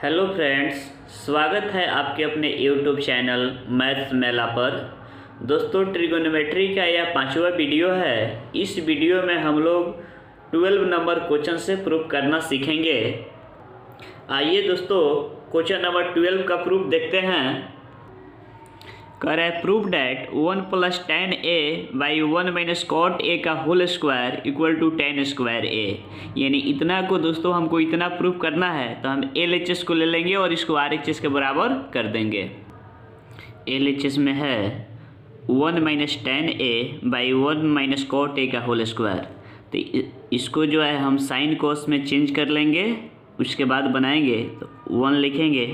Hello friends, स्वागत है आपके अपने यूट्यूब चैनल मैथ्स मेला पर। दोस्तों, ट्रिगोनोमेट्री का यह 5वां वीडियो है। इस वीडियो में हम लोग 12 नंबर क्वेश्चन से प्रूफ करना सीखेंगे। आइए दोस्तों, क्वेश्चन नंबर 12 का प्रूफ देखते हैं। कह रहा है proof that 1 + tan a by 1 - cot a का whole square equal to tan square a। यानी इतना को दोस्तों हमको इतना प्रूफ करना है तो हम LHS को ले लेंगे और इसको RHS के बराबर कर देंगे। LHS में है 1 - tan a by 1 - cot a का होल स्क्वायर। तो इसको जो है हम साइन कोस में चेंज कर लेंगे, उसके बाद बनाएंगे तो 1 लिखेंगे।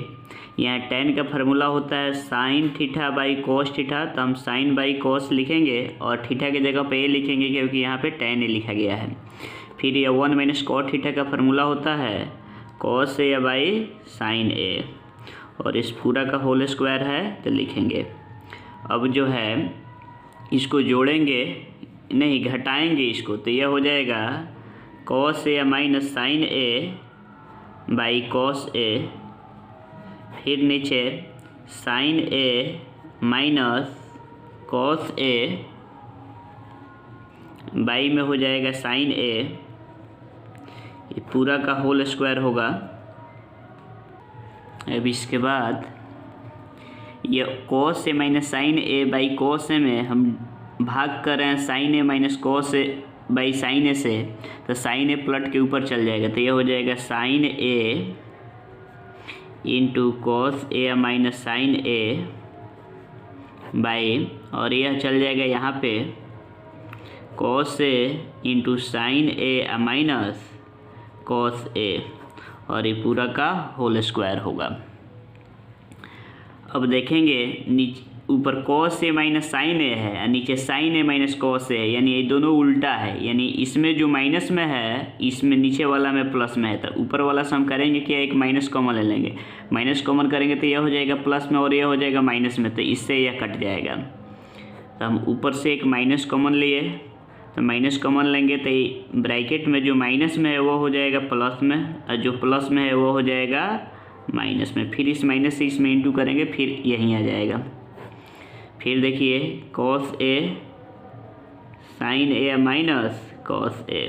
यहाँ tan का फार्मूला होता है sine theta by cos theta, तो हम साइन बाई कोस लिखेंगे और थीटा की जगह पे a लिखेंगे क्योंकि यहाँ पे tan a लिखा गया है। फिर यह 1 - cot थीटा का फार्मूला होता है cos a by sine a, और इस पूरा का होल स्क्वायर है तो लिखेंगे। अब जो है इसको जोड़ेंगे, नहीं घटाएंगे इसको, तो यह हो जाएगा cos a minus sine a by cos a। फिर नीचे sine a minus cos a by में हो जाएगा साइन a, ये पूरा का होल स्क्वायर होगा। अब इसके बाद ये cos a minus sine a by cos a में हम भाग कर रहे हैं sine a minus cos a by sine a से, तो साइन a प्लट के ऊपर चल जाएगा, तो ये हो जाएगा sine a into cos A minus sine A by, और यह चल जाएगा यहाँ पे cos A into sine A minus cos A, और ये पूरा का होल स्क्वायर होगा। अब देखेंगे नीचे ऊपर कॉस ए माइनस साइन ए है और नीचे साइन ए माइनस कॉस ए, यानी ये दोनों उल्टा है। यानी इसमें जो माइनस में है इसमें नीचे वाला में प्लस में है, तो ऊपर वाला से हम करेंगे कि एक माइनस कॉमन ले लेंगे। माइनस कॉमन करेंगे तो यह हो जाएगा प्लस में और यह हो जाएगा माइनस में, तो इससे यह कट जाएगा। तो हम ऊपर से एक माइनस कॉमन लिए, तो माइनस कॉमन लेंगे तो ब्रैकेट में जो माइनस में है वो हो जाएगा प्लस में, और जो प्लस में है वो हो जाएगा माइनस में। फिर इस माइनस से इसमें इंटू करेंगे, फिर यहीं आ जाएगा। फिर देखिए cos A sign A minus cos ए,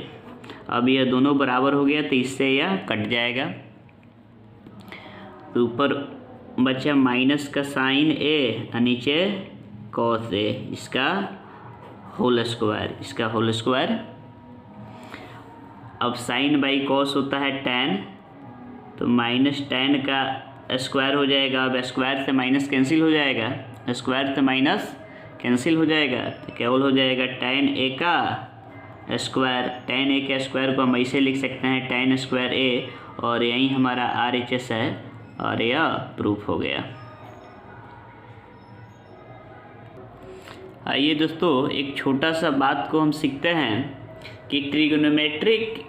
अब यह दोनों बराबर हो गया तो इससे यह कट जाएगा। तो ऊपर बचा माइनस का साइन ए और नीचे कॉस ए, इसका होल स्क्वायर, इसका होल स्क्वायर। अब साइन बाई कॉस होता है tan, तो माइनस tan का स्क्वायर हो जाएगा। अब स्क्वायर से माइनस कैंसिल हो जाएगा, स्क्वायर से माइनस कैंसिल हो जाएगा, तो केवल हो जाएगा tan a का स्क्वायर। tan a के स्क्वायर को हम ऐसे लिख सकते हैं tan स्क्वायर a, और यही हमारा RHS है और यह प्रूफ हो गया। आइए दोस्तों, एक छोटा सा बात को हम सीखते हैं कि ट्रिगोनोमेट्रिक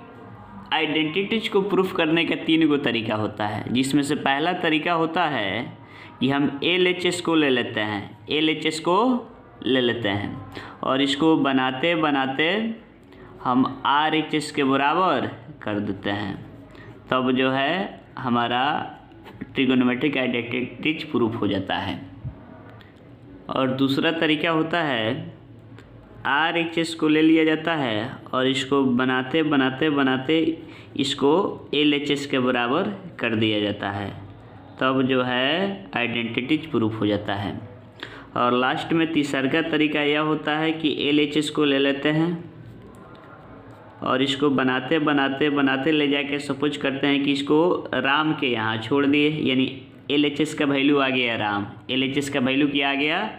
आइडेंटिटीज को प्रूफ करने का 3 गो तरीका होता है, जिसमें से पहला तरीका होता है कि हम LHS को ले लेते हैं, LHS को ले लेते हैं और इसको बनाते बनाते हम RHS के बराबर कर देते हैं, तब जो है हमारा ट्रिगोनोमेट्रिक आइडेंटिटीज प्रूफ हो जाता है। और दूसरा तरीका होता है RHS को ले लिया जाता है और इसको बनाते बनाते बनाते इसको LHS के बराबर कर दिया जाता है, तब जो है आइडेंटिटीज प्रूफ हो जाता है। और लास्ट में तीसरा तरीका यह होता है कि LHS को ले लेते हैं और इसको बनाते बनाते बनाते ले जाके सपोज करते हैं कि इसको राम के यहाँ छोड़ दिए, यानी LHS का वैल्यू आ गया राम, LHS का वैल्यू क्या आ गया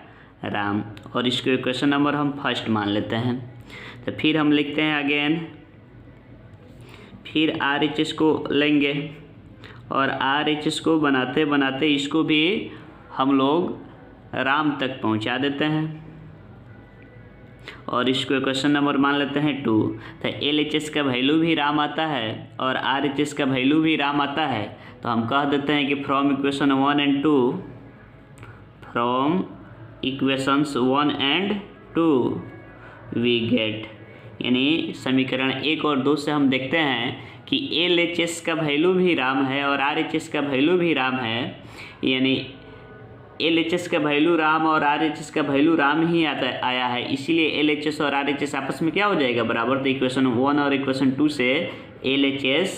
राम, और इसको इक्वेशन नंबर हम फर्स्ट मान लेते हैं। तो फिर हम लिखते हैं अगेन, फिर RHS को लेंगे और RHS को बनाते बनाते इसको भी हम लोग राम तक पहुंचा देते हैं और इसको इक्वेशन नंबर मान लेते हैं 2। तो LHS का वैल्यू भी राम आता है और RHS का वैल्यू भी राम आता है, तो हम कह देते हैं कि from equation 1 and 2, from equations 1 and 2 we get, यानी समीकरण 1 और 2 से हम देखते हैं कि LHS का वैल्यू भी राम है और RHS का वैल्यू भी राम है, यानी LHS का वैल्यू राम और RHS का वैल्यू राम ही आया है, इसीलिए LHS और RHS आपस में क्या हो जाएगा, बराबर। तो इक्वेशन 1 और इक्वेशन 2 से LHS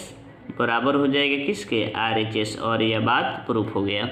बराबर हो जाएगा किसके, RHS, और यह बात प्रूफ हो गया।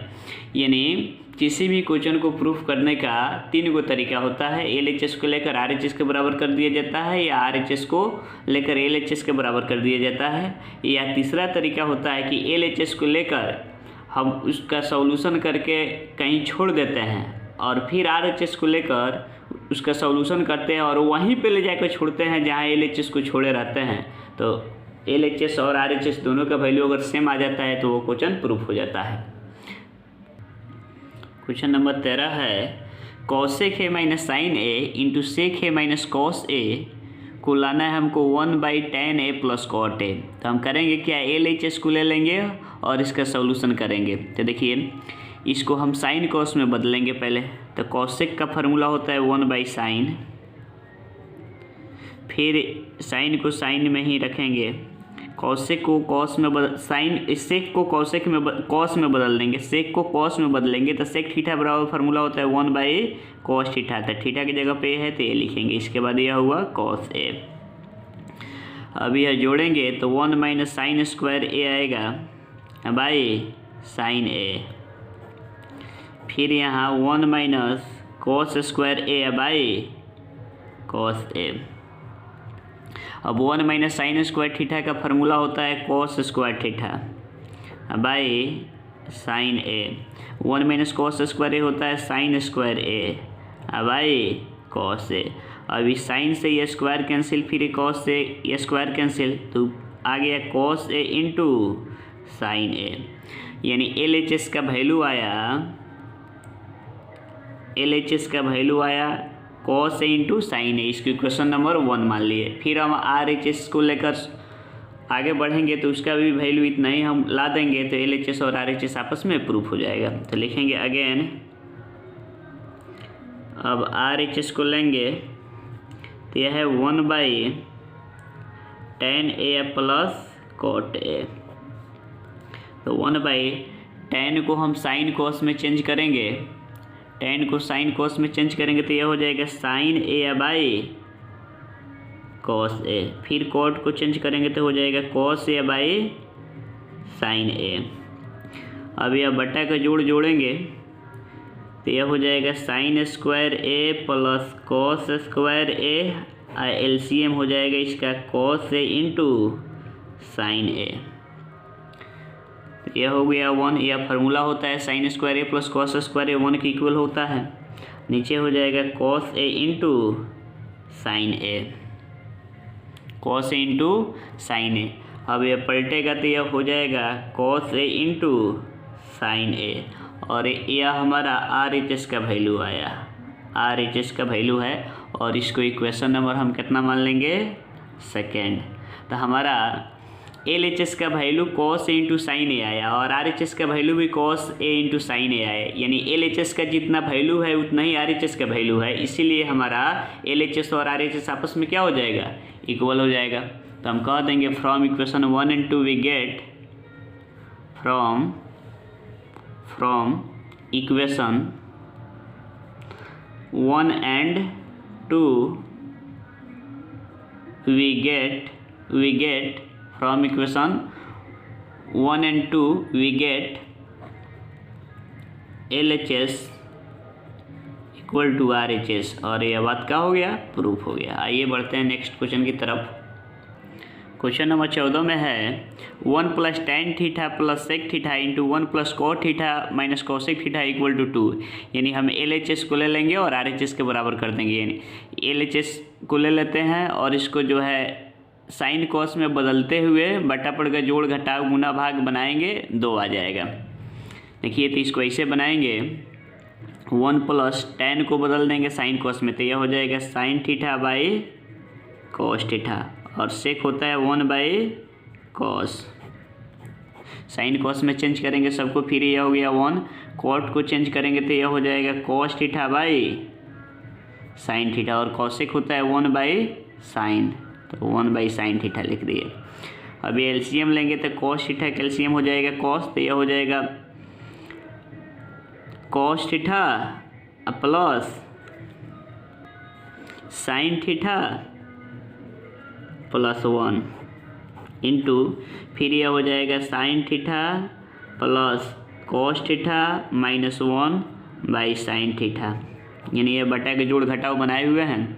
यानी किसी भी क्वेश्चन को प्रूफ करने का 3 गो तरीका होता है। LHS को लेकर RHS के बराबर कर दिया जाता है, या RHS को लेकर LHS के बराबर कर दिया जाता है, या तीसरा तरीका होता है कि LHS को लेकर हम उसका सॉल्यूशन करके कहीं छोड़ देते हैं और फिर RHS को लेकर उसका सॉल्यूशन करते हैं और वहीं पे ले जाकर छोड़ते हैं जहाँ LHS को छोड़े रहते हैं। तो LHS और RHS दोनों का वैल्यू अगर सेम आ जाता है तो वो क्वेश्चन प्रूफ हो जाता है। क्वेश्चन नंबर 13 है, cosec a minus sine A into sec A minus cos A को लाना है हमको 1/tan a प्लस कॉट ए। तो हम करेंगे क्या, LHS को ले लेंगे और इसका सॉल्यूशन करेंगे। तो देखिए इसको हम साइन कॉस में बदलेंगे पहले। तो कॉसेक का फार्मूला होता है 1/sin, फिर साइन को साइन में ही रखेंगे, कॉसेक को कॉस में साइन सेक को कॉसेक में कॉस में बदल देंगे, सेक को कॉस में बदलेंगे तो सेक थीटा बराबर फार्मूला होता है 1/cos थीटा। तो थीटा की जगह पे है तो ये लिखेंगे, इसके बाद यह हुआ cos a। अब यह जोड़ेंगे तो 1 - sin स्क्वायर a आएगा बाई sin a, फिर यहाँ 1 - cos square a by cos a। अब 1 - sin स्क्वायर थीटा का फार्मूला होता है cos square theta by sin a। 1 - cos square a होता है sin square a by cos a। अब इस साइन से ये स्क्वायर कैंसिल, फिर cos से ये स्क्वायर कैंसिल, तो आ गया cos a into sine a। यानी LHS का वैल्यू आया cos a इंटू साइन ए, इसको क्वेश्चन नंबर 1 मान लिए। फिर हम RHS को लेकर आगे बढ़ेंगे तो उसका भी वैल्यू इतना ही हम ला देंगे, तो LHS और RHS आपस में प्रूफ हो जाएगा। तो लिखेंगे अगेन, अब RHS को लेंगे तो यह है 1/tan a plus cot a। तो 1/tan को हम साइन कॉस में चेंज करेंगे, tan को साइन कॉस में चेंज करेंगे तो यह हो जाएगा sin a by cos a। फिर cot को चेंज करेंगे तो हो जाएगा cos a by sin a। अब यह बटा का जोड़ेंगे तो यह हो जाएगा sin square a plus cos square a, LCM हो जाएगा इसका cos a into sin a। यह हो गया 1, यह फार्मूला होता है sin square a plus cos square a 1 के इक्वल होता है। नीचे हो जाएगा cos a into sine a, cos a into sine a। अब यह पलटेगा तो यह हो जाएगा cos a into sine a, और यह हमारा RHS का वैल्यू आया, RHS का वैल्यू है, और इसको इक्वेशन नंबर हम कितना मान लेंगे, सेकेंड। तो हमारा LHS का value cos a into sine a आया और RHS का वैल्यू भी cos a into sine a आया। यानी LHS का जितना वैल्यू है उतना ही RHS का वैल्यू है, इसीलिए हमारा LHS और RHS आपस में क्या हो जाएगा, इक्वल हो जाएगा। तो हम कह देंगे from equation 1 and 2 we get from equation 1 and 2 we get from equation 1 and 2 we get LHS equal to RHS, और यह बात क्या हो गया, प्रूफ हो गया। आइए बढ़ते हैं नेक्स्ट क्वेश्चन की तरफ। क्वेश्चन नंबर 14 में है 1 + tan theta plus sec theta into 1 + cot theta minus cosec theta equal to 2। यानी हम LHS को ले लेंगे और RHS के बराबर कर देंगे। यानी LHS को ले लेते हैं और इसको जो है साइन कॉस में बदलते हुए बटा पड़ का जोड़ घटाव गुना भाग बनाएंगे, 2 आ जाएगा। देखिए तो इसको ऐसे बनाएंगे, 1 + tan को बदल देंगे साइन कॉस में तो यह हो जाएगा sine theta by cos theta, और सेक होता है 1/cos। साइन कॉस में चेंज करेंगे सबको, फिर यह हो गया 1, कॉट को चेंज करेंगे तो यह हो जाएगा cos theta by sine theta, और कॉसेक होता है 1/sin, तो 1/sin थीटा लिख दिए। अब ये एलसीएम लेंगे तो कॉस थीटा का एलसीएम हो जाएगा कॉस, तो यह हो जाएगा cos theta plus sign theta plus 1 into फिर यह हो जाएगा sine theta plus cos theta minus 1 by sine theta, यानी ये बटा के जोड़ घटाव बनाए हुए हैं।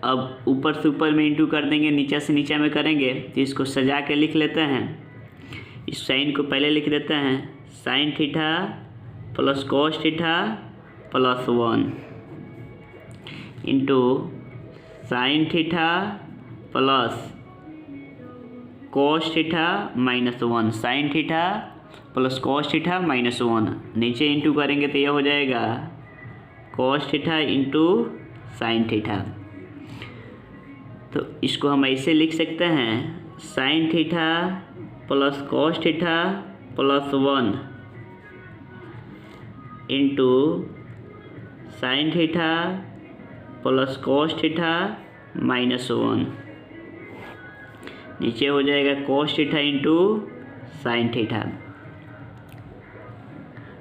अब ऊपर से ऊपर में इंटू कर देंगे, नीचे से नीचे में करेंगे, तो इसको सजा के लिख लेते हैं। इस साइन को पहले लिख देते हैं sign theta plus cos theta plus 1 into sine theta plus cos theta minus 1, sign theta plus cos theta minus 1, नीचे इंटू करेंगे तो यह हो जाएगा cos theta into sine theta. तो इसको हम ऐसे लिख सकते हैं sign theta plus cos theta plus 1 into sine theta plus cos theta minus 1, नीचे हो जाएगा cos theta into sine theta.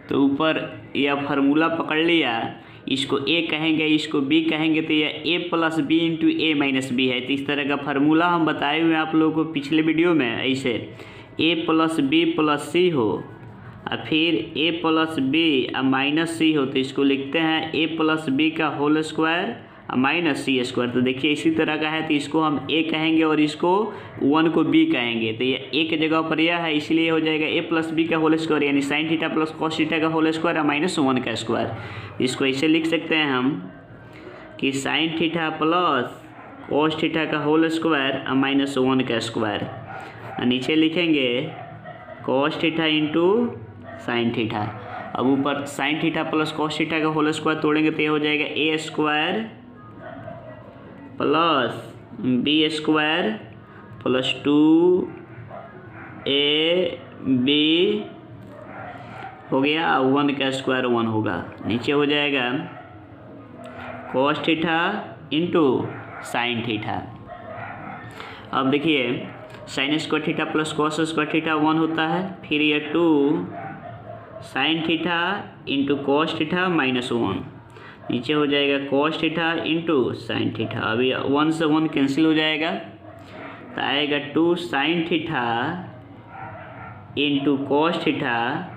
तो ऊपर यह फार्मूला पकड़ लिया, इसको ए कहेंगे इसको बी कहेंगे, तो यह ए प्लस बी इंटू ए माइनस बी है। तो इस तरह का फार्मूला हम बताए हुए हैं आप लोगों को पिछले वीडियो में। ऐसे ए प्लस बी प्लस सी हो और फिर ए प्लस बी माइनस सी हो, तो इसको लिखते हैं ए प्लस बी का होल स्क्वायर माइनस सी स्क्वायर। तो देखिए इसी तरह का है, तो इसको हम ए कहेंगे और इसको 1 को बी कहेंगे। तो ये ए के जगह पर यह है, इसलिए हो जाएगा ए प्लस बी का होल स्क्वायर, यानी sine theta plus cos theta का होल स्क्वायर माइनस 1 का स्क्वायर। इसको ऐसे लिख सकते हैं हम कि sine theta plus cos theta का होल स्क्वायर माइनस 1 का स्क्वायर। नीचे लिखेंगे cos theta into sine theta. अब ऊपर sine theta plus cos theta का होल स्क्वायर तोड़ेंगे तो ये हो जाएगा A square plus B square plus 2ab हो गया, 1 का स्क्वायर 1 होगा। नीचे हो जाएगा cos theta into sine theta. अब देखिए sine square theta plus cos square theta 1 होता है, फिर ये 2 sign theta into cos theta minus 1, नीचे हो जाएगा cos theta into sine theta. अभी 1 से 1 कैंसिल हो जाएगा, तो आएगा 2 sign theta into cos theta,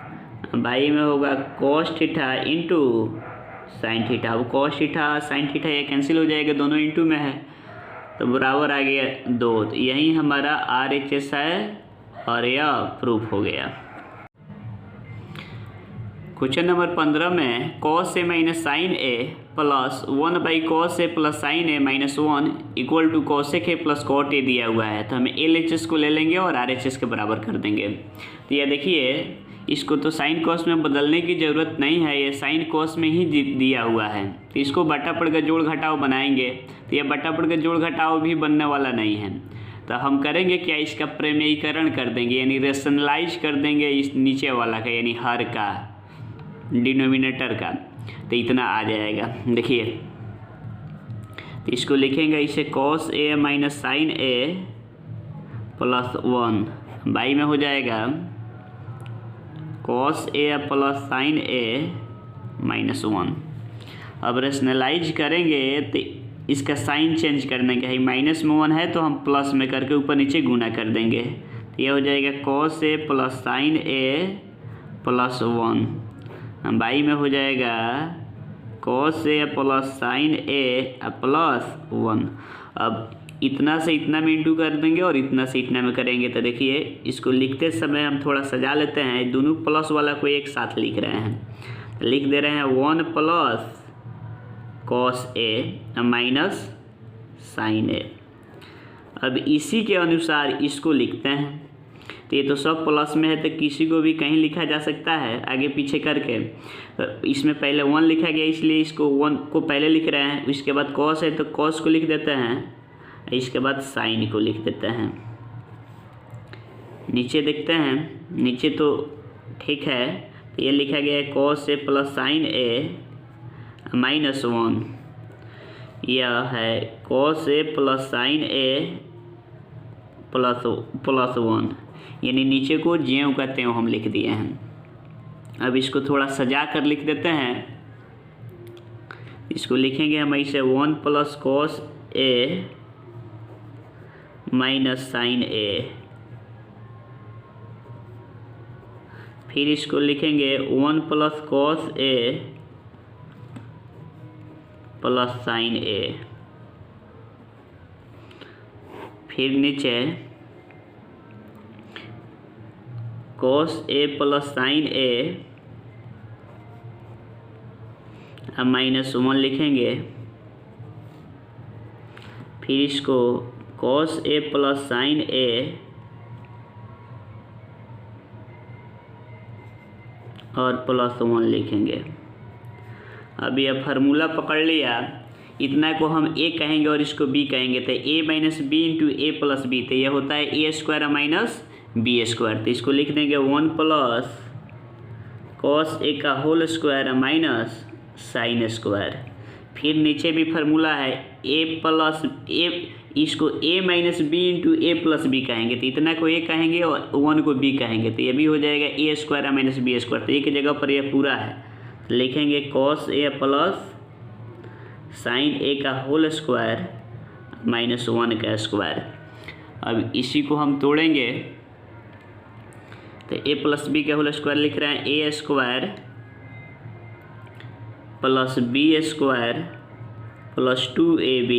by में होगा cos theta into sine theta. अब कॉस थीटा साइन थीटा ये कैंसिल हो जाएगा, दोनों इंटू में है तो बराबर आ गया 2। तो यही हमारा RHS है और यह प्रूफ हो गया। क्वेश्चन नंबर 15 में cos A minus sine A plus 1 by cos A plus sine A minus 1 equal to cosec A plus cot A दिया हुआ है। तो हम LHS को ले लेंगे और RHS के बराबर कर देंगे। तो यह देखिए इसको तो साइन कॉस में बदलने की ज़रूरत नहीं है, ये साइन कॉस में ही दिया हुआ है। तो इसको बटा पड़ का जोड़ घटाव बनाएंगे, तो यह बटा पड़ का जोड़ घटाव भी बनने वाला नहीं है। तो हम करेंगे क्या, इसका प्रमेयीकरण कर देंगे, यानी रेशनलाइज कर देंगे इस नीचे वाला का, यानी हर का डिनोमिनेटर का, तो इतना आ जाएगा। देखिए तो इसको लिखेंगे इसे cos A minus sine A plus 1 by में हो जाएगा cos A plus sine A minus 1। अब रेशनलाइज करेंगे तो इसका साइन चेंज करने का है, माइनस में 1 है तो हम प्लस में करके ऊपर नीचे गुना कर देंगे। तो यह हो जाएगा cos A plus sine A plus 1 by में हो जाएगा cos A plus sine A plus 1। अब इतना से इतना में इंटू कर देंगे और इतना से इतना में करेंगे। तो देखिए इसको लिखते समय हम थोड़ा सजा लेते हैं, दोनों प्लस वाला को एक साथ लिख रहे हैं। लिख दे रहे हैं 1 plus cos A minus sine ए। अब इसी के अनुसार इसको लिखते हैं। तो ये तो सब प्लस में है तो किसी को भी कहीं लिखा जा सकता है आगे पीछे करके। इसमें पहले 1 लिखा गया इसलिए इसको 1 को पहले लिख रहे हैं, इसके बाद कॉस है तो कॉस को लिख देते हैं, इसके बाद साइन को लिख देते हैं। नीचे देखते हैं, नीचे तो ठीक है, तो ये लिखा गया है cos A plus sine A minus 1। यह है cos A plus sine A plus 1, यानी नीचे को ज्यों का त्यों हम लिख दिए हैं। अब इसको थोड़ा सजा कर लिख देते हैं। इसको लिखेंगे हम ऐसे 1 plus cos A minus sine ए। फिर इसको लिखेंगे 1 plus cos A plus sine ए। फिर नीचे cos A plus sine A minus 1 लिखेंगे। फिर इसको कॉस ए प्लस साइन ए और प्लस 1 लिखेंगे। अब यह फार्मूला पकड़ लिया, इतना को हम ए कहेंगे और इसको बी कहेंगे, तो A minus B into A plus B, तो यह होता है A square minus B square. तो इसको लिख देंगे 1 प्लस कॉस ए का whole square minus sine square. फिर नीचे भी फार्मूला है ए प्लस ए, इसको A minus B into A plus B कहेंगे, तो इतना को ए कहेंगे और 1 को बी कहेंगे, तो ये भी हो जाएगा A square minus B square. तो एक जगह पर यह पूरा है, तो लिखेंगे कॉस ए प्लस साइन ए का होल स्क्वायर माइनस 1 का स्क्वायर। अब इसी को हम तोड़ेंगे, तो ए प्लस बी का होल स्क्वायर लिख रहे हैं A square plus B square plus 2ab।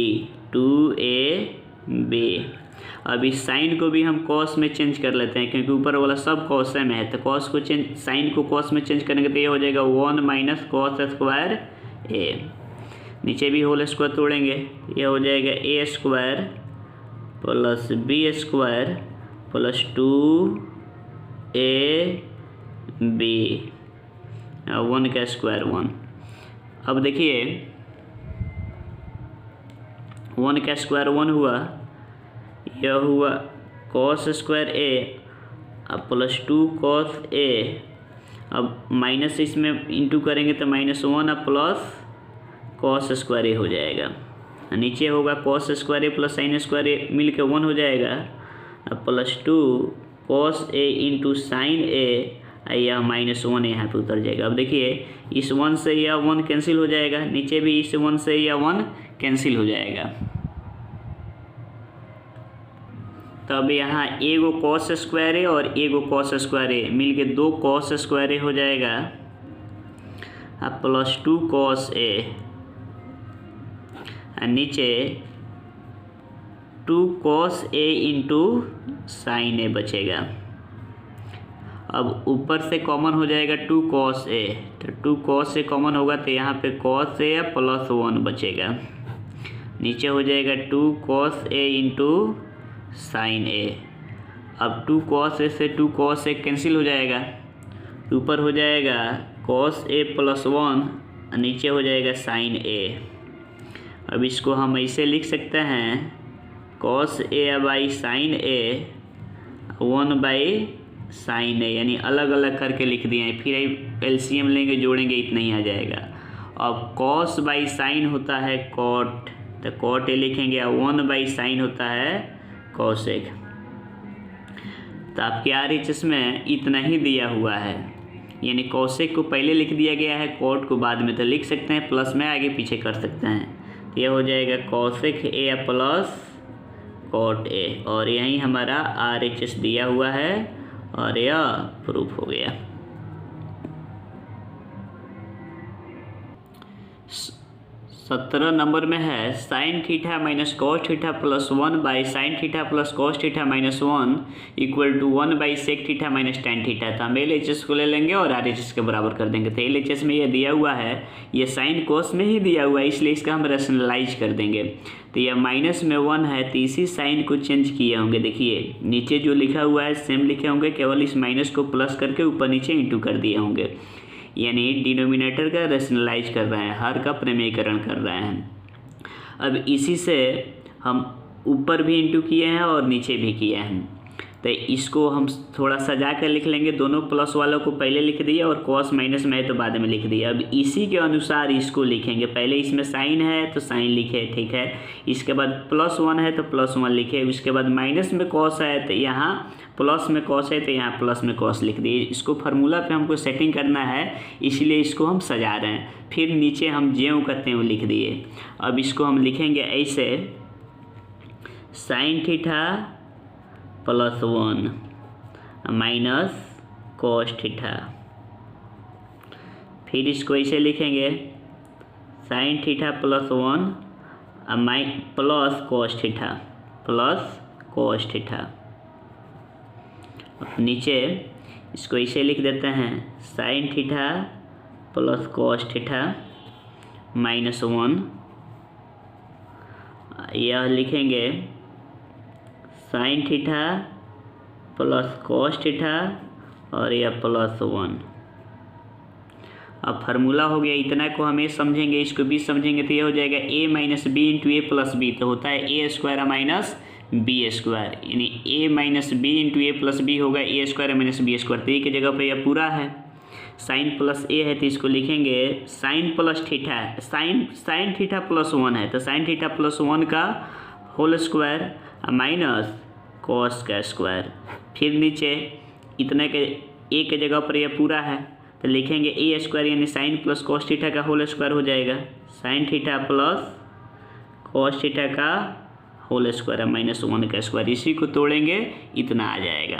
अब इस साइन को भी हम कॉस में चेंज कर लेते हैं, क्योंकि ऊपर वाला सब कॉस में है, तो कॉस को चेंज, साइन को कॉस में चेंज करेंगे तो ये हो जाएगा 1 माइनस कॉस स्क्वायर ए। नीचे भी होल स्क्वायर तोड़ेंगे, ये हो जाएगा A square plus B square plus 2ab 1 का स्क्वायर 1। अब देखिए 1 का स्क्वायर 1 हुआ, यह हुआ कॉस स्क्वायर ए अब प्लस 2 कॉस ए। अब माइनस इसमें इंटू करेंगे तो माइनस 1 अब प्लस कॉस स्क्वायर ए हो जाएगा। नीचे होगा कॉस स्क्वायर ए प्लस साइन स्क्वायर ए मिल के 1 हो जाएगा, अब plus 2 cos A into sine ए, यह माइनस 1 यहाँ पे उतर जाएगा। अब देखिए इस 1 से यह 1 कैंसिल हो जाएगा, नीचे भी इस 1 से यह 1 कैंसिल हो जाएगा। तब यहाँ एगो कॉस स्क्वायर ए और एगो कॉस स्क्वायर ए मिल के 2 कॉस स्क्वायर ए हो जाएगा, अब प्लस 2 कॉस ए, नीचे 2 कॉस ए इंटू साइन ए बचेगा। अब ऊपर से कॉमन हो जाएगा 2 कॉस ए, तो 2 कॉस ए कॉमन होगा तो यहाँ पे कॉस ए प्लस 1 बचेगा। नीचे हो जाएगा 2 कॉस ए इंटू साइन ए। अब 2 कॉस ए से 2 कॉस ए कैंसिल हो जाएगा, ऊपर हो जाएगा कॉस ए प्लस 1, नीचे हो जाएगा साइन ए। अब इसको हम ऐसे लिख सकते हैं cos A by sine A 1 by sine A, यानी अलग अलग करके लिख दिए हैं। फिर एलसीएम लेंगे, जोड़ेंगे, इतना ही आ जाएगा। अब कॉस बाई साइन होता है कॉट, तो कॉट ए लिखेंगे, 1 बाई साइन होता है कॉसेक। तो आपके RHS में इतना ही दिया हुआ है, यानी कॉसेक को पहले लिख दिया गया है, कॉट को बाद में, तो लिख सकते हैं प्लस में आगे पीछे कर सकते हैं। तो यह हो जाएगा cosec A plus cot A, और यही हमारा RHS दिया हुआ है और यह प्रूफ हो गया। 17 नंबर में है sine theta minus cos theta plus 1 by sine theta plus cos theta minus 1 equal to 1 by sec theta minus tan theta. तो हम LHS को ले लेंगे और RHS के बराबर कर देंगे। तो LHS में यह दिया हुआ है, ये साइन कॉस में ही दिया हुआ है, इसलिए इसका हम रैशनलाइज कर देंगे। तो यह माइनस में 1 है, तो इसी साइन को चेंज किए होंगे। देखिए नीचे जो लिखा हुआ है सेम लिखे होंगे, केवल इस माइनस को प्लस करके ऊपर नीचे इंटू कर दिए होंगे, यानी डिनोमिनेटर का रैशनलाइज कर रहे हैं, हर का प्रमेयीकरण कर रहे हैं। अब इसी से हम ऊपर भी इंटू किए हैं और नीचे भी किए हैं। तो इसको हम थोड़ा सजा कर लिख लेंगे, दोनों प्लस वालों को पहले लिख दिए और कॉस माइनस में है तो बाद में लिख दिया। अब इसी के अनुसार इसको लिखेंगे, पहले इसमें साइन है तो साइन लिखे, ठीक है, इसके बाद +1 है तो +1 लिखे, उसके बाद माइनस में कॉस है तो यहाँ प्लस में कॉस है तो यहाँ प्लस में कॉस लिख दिए। इसको फार्मूला पे हमको सेटिंग करना है, इसलिए इसको हम सजा रहे हैं। फिर नीचे हम ज्यों करते हैं वो लिख दिए। अब इसको हम लिखेंगे ऐसे, sign theta +1 minus cos theta. फिर इसको ऐसे लिखेंगे, sign theta +1 plus cos theta, plus cos theta. नीचे इसको ऐसे लिख देते हैं, sign theta plus cos theta -1, यह लिखेंगे sign theta plus cos theta और यह +1। अब फार्मूला हो गया, इतना को हम ए समझेंगे, इसको बी समझेंगे तो ये हो जाएगा a - b × a + b, तो होता है a² - b², यानी a - b × a + b होगा a² - b²। तो ए की जगह पे यह पूरा है, साइन प्लस ए है तो इसको लिखेंगे sine plus theta, sine theta +1 है तो साइन थीटा +1 का होल स्क्वायर माइनस कॉस का स्क्वायर। फिर नीचे इतने के ए के जगह पर यह पूरा है तो लिखेंगे a² यानी साइन प्लस कॉस थीटा का होल स्क्वायर हो जाएगा, sine theta plus cos theta का होल स्क्वायर -1 का स्क्वायर। इसी को तोड़ेंगे इतना आ जाएगा।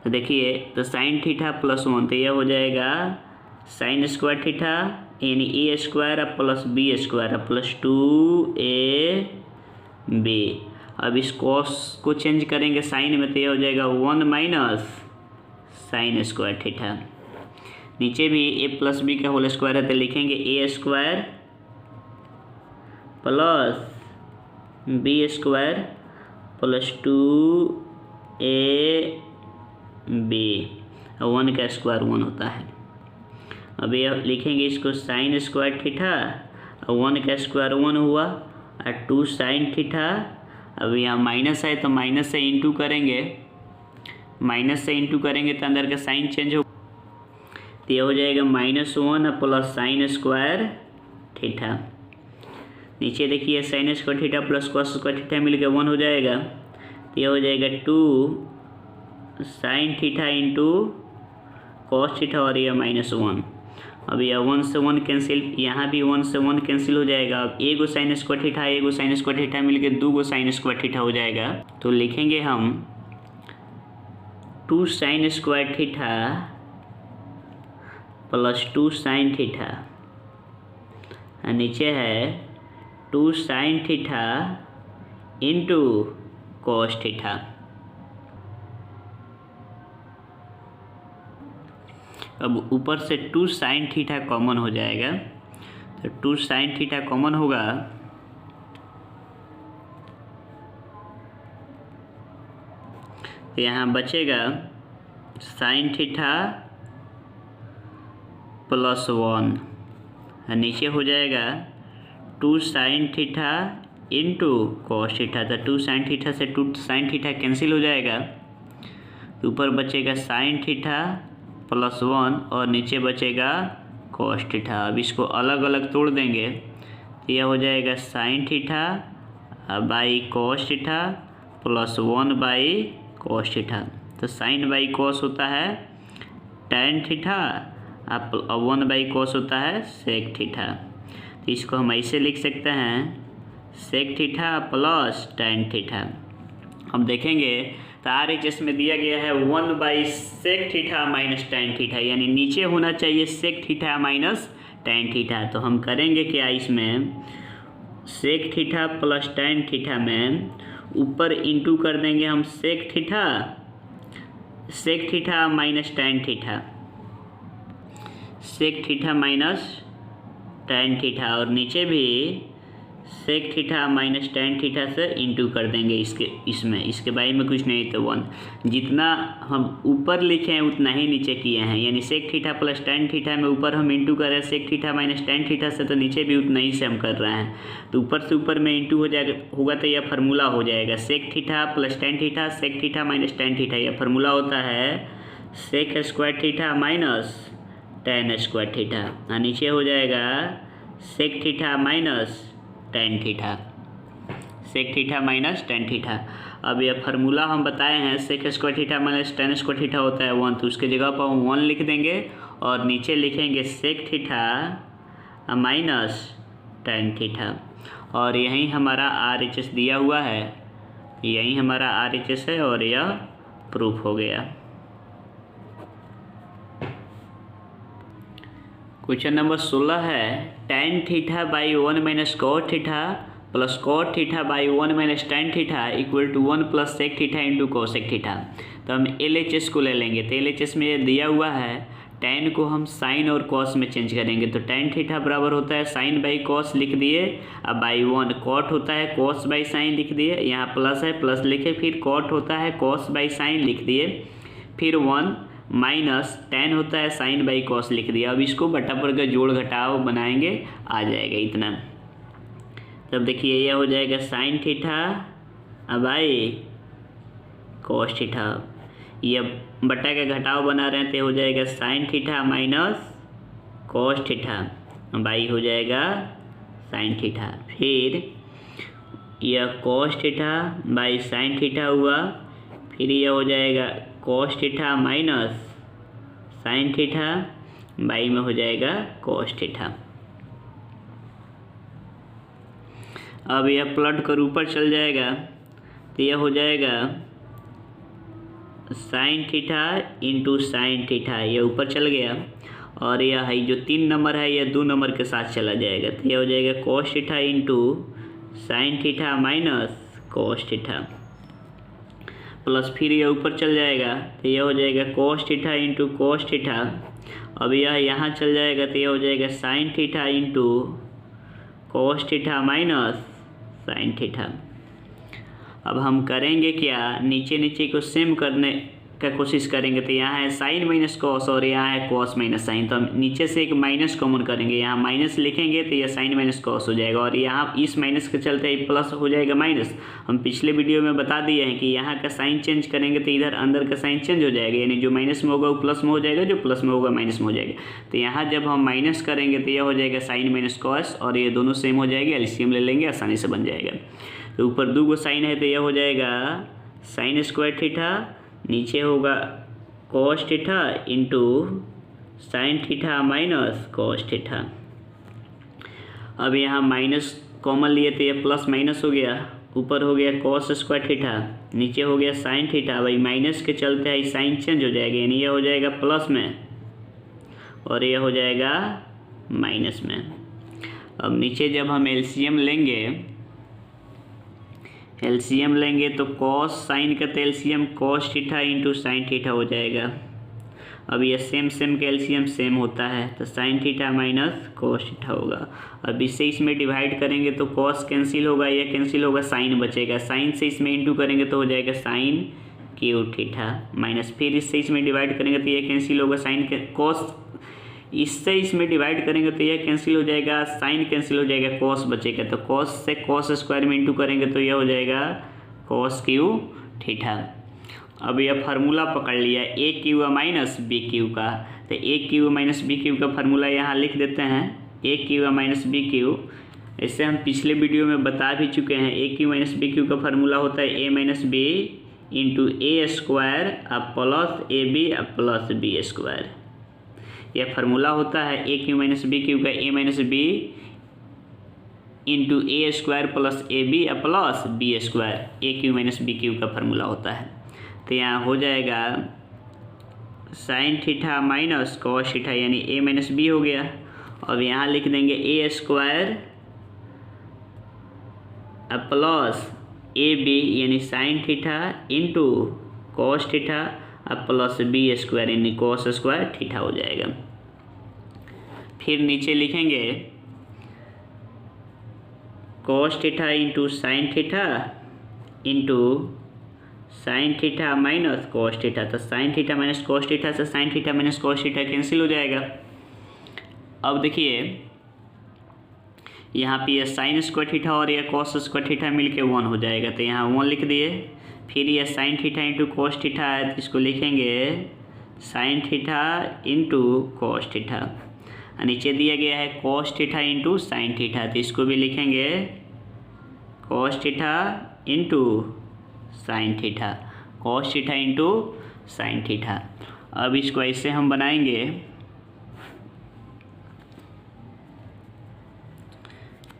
तो देखिए, तो साइन थीटा +1 तो यह हो जाएगा साइन स्क्वायर थीटा यानी a² plus b² plus 2ab। अब इस कॉस को चेंज करेंगे साइन में तो यह हो जाएगा 1 माइनस साइन स्क्वायर थीटा। नीचे भी a + b का होल स्क्वायर है तो लिखेंगे a² plus b² plus 2ab, 1 का स्क्वायर 1 होता है। अब ये लिखेंगे इसको साइन स्क्वायर थीटा, 1 का स्क्वायर 1 हुआ और 2 साइन थीटा। अब यहाँ माइनस है तो माइनस से इंटू करेंगे, माइनस से इंटू करेंगे तो अंदर का साइन चेंज हो, तो ये हो जाएगा -1 प्लस साइन स्क्वायर थीटा। नीचे देखिए sine square theta plus cos square theta मिलकर 1 हो जाएगा, तो ये हो जाएगा 2 sign theta into cos theta और यह -1। अब यह 1 से 1 कैंसिल, यहाँ भी 1 से 1 कैंसिल हो जाएगा। अब एगो साइन स्क्वायर थीटा एगो साइन स्क्वायर थीटा मिलकर 2 साइन स्क्वायर थीटा हो जाएगा। तो लिखेंगे हम 2 sine square theta plus 2 sine theta, नीचे है 2 sign theta into cos theta. अब ऊपर से 2 साइन थीटा कॉमन हो जाएगा, तो 2 साइन थीटा कॉमन होगा तो यहाँ बचेगा साइन थीटा +1, नीचे हो जाएगा 2 sign theta into cos theta, तो 2 साइन थीटा से 2 साइन थीटा कैंसिल हो जाएगा, तो ऊपर बचेगा साइन थीटा +1 और नीचे बचेगा कॉस थीटा। अब इसको अलग अलग तोड़ देंगे तो यह हो जाएगा sine theta by cos theta +1 by cos theta. तो साइन बाई कॉस होता है टैन थीटा, अब 1 बाई कॉस होता है सेक थीटा। तो इसको हम ऐसे लिख सकते हैं sec theta plus tan theta. हम देखेंगे तो RHS में दिया गया है 1 by sec theta minus tan theta, यानी नीचे होना चाहिए sec theta minus tan theta. तो हम करेंगे क्या, इसमें sec theta plus tan theta में ऊपर इंटू कर देंगे हम sec theta minus tan theta, sec theta minus tan theta, और नीचे भी sec theta minus tan theta से इंटू कर देंगे इसके बारे में कुछ नहीं तो 1। जितना हम ऊपर लिखे हैं उतना ही नीचे किए हैं, यानी sec theta plus tan theta में ऊपर हम इंटू कर रहे हैं sec theta minus tan theta से, तो नीचे भी उतना ही से हम कर रहे हैं। तो ऊपर से ऊपर में इंटू हो जाएगा होगा तो यह फार्मूला हो जाएगा sec theta plus tan theta sec theta minus tan theta. यह फार्मूला होता है sec square theta minus tan square theta, और नीचे हो जाएगा sec theta minus tan theta, sec theta minus tan theta. अब यह फार्मूला हम बताए हैं sec square theta minus tan square theta होता है 1, तो उसके जगह पर हम 1 लिख देंगे और नीचे लिखेंगे sec theta minus tan theta. और यहीं हमारा RHS दिया हुआ है, यहीं हमारा RHS है और यह प्रूफ हो गया। क्वेश्चन नंबर 16 है tan theta by 1 minus cot theta plus cot theta by 1 minus tan theta equal to 1 plus sec theta into cosec theta. तो हम LHS को ले लेंगे, तो LHS में ये दिया हुआ है टेन को हम साइन और कॉस में चेंज करेंगे, तो टेन थीटा बराबर होता है साइन बाई कॉस लिख दिए, अब बाई 1 कॉट होता है कॉस बाई साइन लिख दिए, यहाँ प्लस है प्लस लिखे, फिर कॉट होता है कॉस बाई साइन लिख दिए, फिर 1 माइनस टेन होता है साइन बाई कॉस लिख दिया। अब इसको बटा पर का जोड़ घटाव बनाएंगे, आ जाएगा इतना। तब देखिए यह हो जाएगा sine theta by cos theta, यह बटा का घटाव बना रहे हैं तो हो जाएगा sine theta minus cos theta by हो जाएगा साइन थीटा, फिर यह cos theta by sine theta हुआ, फिर यह हो जाएगा cos theta minus sine theta by में हो जाएगा कॉस थीटा। अब यह प्लट कर ऊपर चल जाएगा तो यह हो जाएगा sine theta into sine theta, यह ऊपर चल गया और यह है जो 3 नंबर है यह 2 नंबर के साथ चला जाएगा, तो यह हो जाएगा cos theta into sine theta minus cos theta plus फिर यह ऊपर चल जाएगा तो यह हो जाएगा cos theta into cos theta. अब यह यहाँ चल जाएगा तो यह हो जाएगा sine theta into cos theta minus sign theta. अब हम करेंगे क्या, नीचे नीचे को सेम करने का कोशिश करेंगे, तो यहाँ है साइन माइनस कॉस और यहाँ है कॉस माइनस साइन, तो हम नीचे से एक माइनस कॉमन करेंगे, यहाँ माइनस लिखेंगे तो यह साइन माइनस कॉस हो जाएगा और यहाँ इस माइनस के चलते प्लस हो जाएगा माइनस। हम पिछले वीडियो में बता दिए हैं कि यहाँ का साइन चेंज करेंगे तो इधर अंदर का साइन चेंज हो जाएगा, यानी जो माइनस में होगा वो प्लस में हो जाएगा, जो प्लस में होगा माइनस में हो जाएगा। तो यहाँ जब हम माइनस करेंगे तो यह हो जाएगा साइन माइनस कॉस और ये दोनों सेम हो जाएगा, एलसीएम ले लेंगे आसानी से बन जाएगा। तो ऊपर 2 साइन है तो यह हो जाएगा साइन स्क्वायर थीटा, नीचे होगा cos theta into sine theta minus cos theta. अब यहाँ माइनस कॉमन लिए तो यह प्लस माइनस हो गया, ऊपर हो गया कॉस स्क्वायर थीटा, नीचे हो गया साइन थीटा, भाई माइनस के चलते है साइन चेंज हो जाएगा, यानी यह हो जाएगा प्लस में और यह हो जाएगा माइनस में। अब नीचे जब हम एलसीएम लेंगे तो कॉस साइन का तो LCM cos theta into sine theta हो जाएगा। अब यह सेम का एलसीएम सेम होता है तो sine theta minus cos theta होगा। अब इससे इसमें डिवाइड करेंगे तो कॉस कैंसिल होगा, यह कैंसिल होगा, साइन बचेगा, साइन से इसमें इंटू करेंगे तो हो जाएगा साइन क्यूब थीटा माइनस, फिर इससे इसमें डिवाइड करेंगे तो यह कैंसिल होगा, साइन के कॉस इससे इसमें डिवाइड करेंगे तो यह कैंसिल हो जाएगा, साइन कैंसिल हो जाएगा, कॉस बचेगा, तो कॉस से कॉस स्क्वायर में इंटू करेंगे तो यह हो जाएगा कॉस क्यूब थीटा। अब यह फार्मूला पकड़ लिया A cube minus B cube का, तो A cube minus B cube का फार्मूला यहाँ लिख देते हैं, A cube minus B cube. इससे हम पिछले वीडियो में बता भी चुके हैं, A cube minus B cube का फार्मूला होता है A minus B into A square plus A B plus B square. यह फार्मूला होता है A cube minus B cube का A minus B into A square plus A B plus B square, A cube minus B cube का formula होता है। तो यहाँ हो जाएगा sine theta minus cos theta यानी ए माइनस बी हो गया। अब यहाँ लिख देंगे A square plus A B यानी sine theta into cos theta plus B square यानी कॉस स्क्वायर थीटा हो जाएगा। फिर नीचे लिखेंगे cos theta into sine theta into sine theta minus cos theta. तो sine theta minus cos theta से sine theta minus cos theta cancel हो जाएगा। अब देखिए यहाँ पे ये साइन स्क्वायर थीटा और ये कॉस स्क्वायर थीटा मिलके 1 हो जाएगा, तो यहाँ 1 लिख दिए। फिर ये sign theta into cos theta है, तो इसको लिखेंगे sign theta into cos theta. नीचे दिया गया है cos theta into sine theta, तो इसको भी लिखेंगे cos theta into sine theta, cos theta into sine theta. अब इसको ऐसे हम बनाएंगे,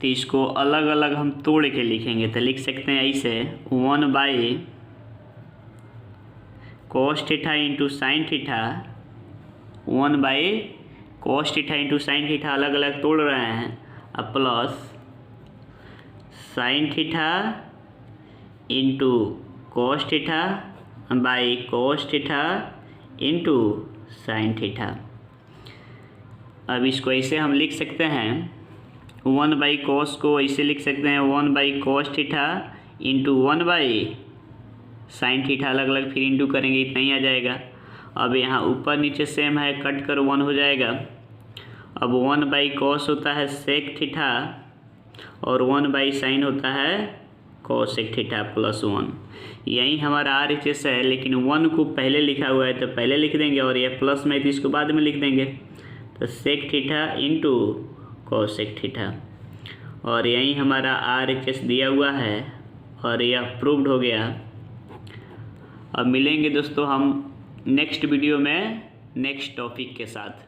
तो इसको अलग अलग हम तोड़ के लिखेंगे। तो लिख सकते हैं ऐसे 1 by cos theta into sine theta, 1 by cos theta into sine theta अलग अलग तोड़ रहे हैं, अब plus sign theta into cos theta by cos theta into sine theta. अब इसको ऐसे हम लिख सकते हैं 1 बाई कॉस को ऐसे लिख सकते हैं 1 by cos theta into 1 by sine theta, अलग अलग फिर इंटू करेंगे, इतना ही आ जाएगा। अब यहाँ ऊपर नीचे सेम है, कट कर 1 हो जाएगा। अब 1 बाई कॉस होता है सेक थीटा और 1 बाई साइन होता है कॉसेक थीटा प्लस 1। यही हमारा RHS है, लेकिन 1 को पहले लिखा हुआ है तो पहले लिख देंगे और यह प्लस में तो इसको बाद में लिख देंगे। तो sec theta into cosec theta, और यही हमारा RHS दिया हुआ है और यह प्रूव्ड हो गया। अब मिलेंगे दोस्तों हम नेक्स्ट वीडियो में नेक्स्ट टॉपिक के साथ।